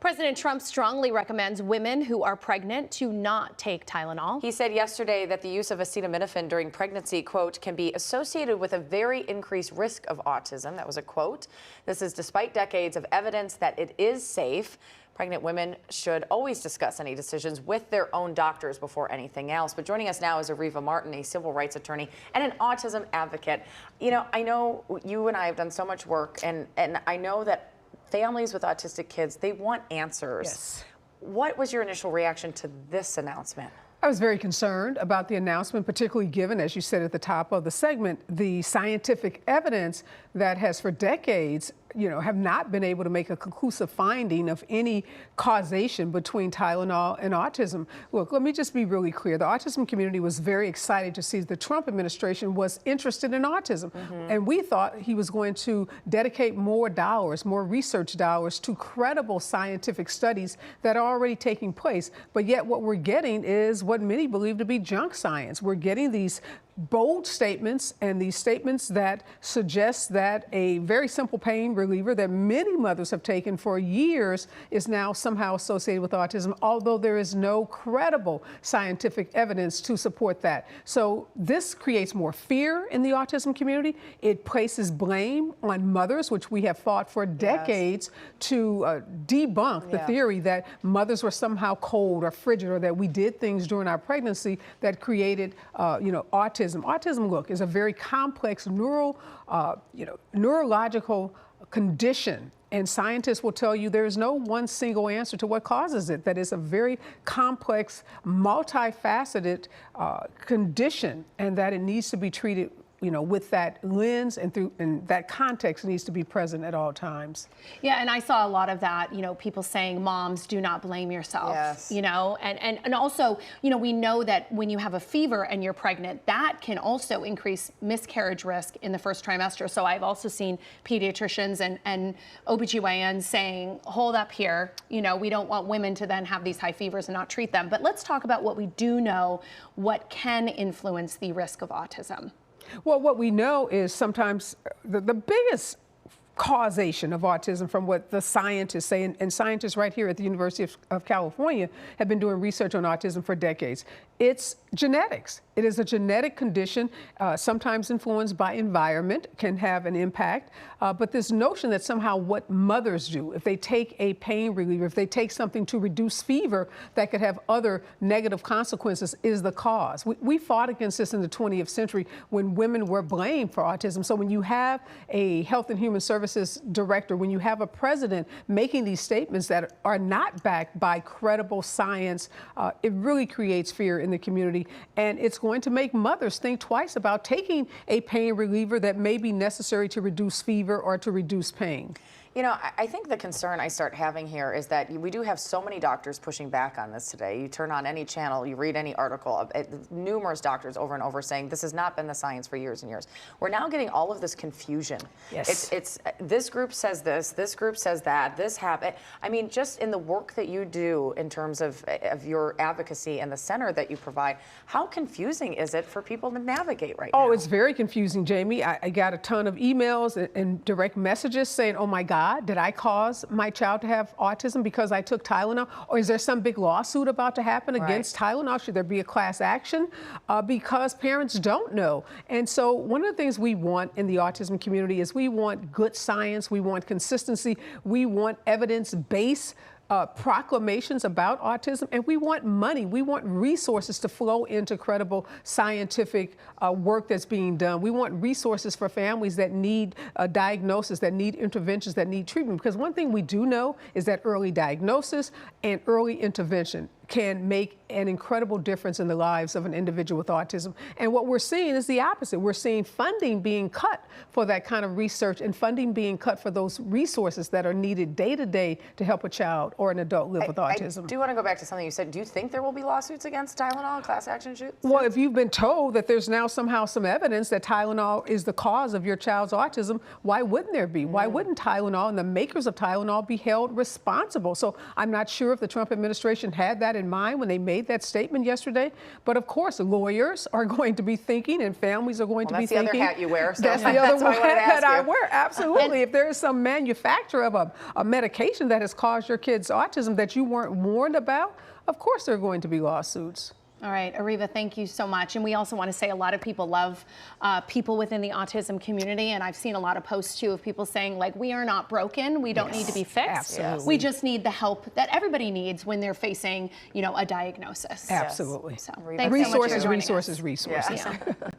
President Trump strongly recommends women who are pregnant to not take Tylenol. He said yesterday that the use of acetaminophen during pregnancy, quote, can be associated with a very increased risk of autism. That was a quote. This is despite decades of evidence that it is safe. Pregnant women should always discuss any decisions with their own doctors before anything else. But joining us now is Areva Martin, a civil rights attorney and an autism advocate. You know, I know you and I have done so much work, and I know that families with autistic kids, they want answers. Yes. What was your initial reaction to this announcement? I was very concerned about the announcement, particularly given, as you said at the top of the segment, the scientific evidence that has for decades, have not been able to make a conclusive finding of any causation between Tylenol and autism. Look, let me just be really clear. The autism community was very excited to see the Trump administration was interested in autism. And we thought he was going to dedicate more dollars, more research dollars to credible scientific studies that are already taking place. But yet what we're getting is what many believe to be junk science. We're getting these bold statements, and these statements that suggest that a very simple pain reliever that many mothers have taken for years is now somehow associated with autism, although there is no credible scientific evidence to support that. So this creates more fear in the autism community. It places blame on mothers, which we have fought for decades to debunk the theory that mothers were somehow cold or frigid, or that we did things during our pregnancy that created, autism. Autism, look, is a very complex neurological condition, and scientists will tell you there is no one single answer to what causes it. That is a very complex, multifaceted condition, and that it needs to be treated with that lens and that context needs to be present at all times. Yeah, and I saw a lot of that, people saying, moms, do not blame yourself, yes. And also, we know that when you have a fever and you're pregnant, that can also increase miscarriage risk in the first trimester. So I've also seen pediatricians and OBGYNs saying, hold up here, we don't want women to then have these high fevers and not treat them. But let's talk about what we do know, what can influence the risk of autism. Well, what we know is sometimes the biggest causation of autism, from what the scientists say, and scientists right here at the University of California have been doing research on autism for decades. It's genetics. It is a genetic condition, sometimes influenced by environment, can have an impact. But this notion that somehow what mothers do, if they take a pain reliever, if they take something to reduce fever that could have other negative consequences, is the cause. We fought against this in the 20th century when women were blamed for autism. So when you have a Health and Human Services director, when you have a president making these statements that are not backed by credible science, it really creates fear in the community, and it's going to make mothers think twice about taking a pain reliever that may be necessary to reduce fever or to reduce pain. I think the concern I start having here is that we do have so many doctors pushing back on this today. You turn on any channel, you read any article, numerous doctors over and over saying this has not been the science for years and years. We're now getting all of this confusion. Yes. It's this group says this group says that, this happened. I mean, just in the work that you do in terms of your advocacy and the center that you provide, how confusing is it for people to navigate right now? Oh, it's very confusing, Jamie. I got a ton of emails and direct messages saying, oh my God, did I cause my child to have autism because I took Tylenol? Or is there some big lawsuit about to happen against Tylenol? Should there be a class action? Because parents don't know. And so one of the things we want in the autism community is we want good science, we want consistency, we want evidence-based proclamations about autism, and we want money. We want resources to flow into credible scientific work that's being done. We want resources for families that need a diagnosis, that need interventions, that need treatment. Because one thing we do know is that early diagnosis and early intervention can make an incredible difference in the lives of an individual with autism. And what we're seeing is the opposite. We're seeing funding being cut for that kind of research, and funding being cut for those resources that are needed day to day to help a child or an adult live with autism. I do want to go back to something you said. Do you think there will be lawsuits against Tylenol, class action suits? Well, if you've been told that there's now somehow some evidence that Tylenol is the cause of your child's autism, why wouldn't there be? Why wouldn't Tylenol and the makers of Tylenol be held responsible? So I'm not sure if the Trump administration had that in mind when they made that statement yesterday. But of course, lawyers are going to be thinking and families are going to be thinking. That's the other hat you wear. So that's the other why I wanted to hat that ask I you. wear. Absolutely. If there is some manufacturer of a medication that has caused your kid's autism that you weren't warned about, of course there are going to be lawsuits. All right, Areva, thank you so much. And we also want to say a lot of people love people within the autism community. And I've seen a lot of posts too of people saying, like, we are not broken. We don't need to be fixed. Absolutely. We just need the help that everybody needs when they're facing, you know, a diagnosis. Absolutely. So, Areva, thanks so much for Resources, joining resources, us. resources. Yeah.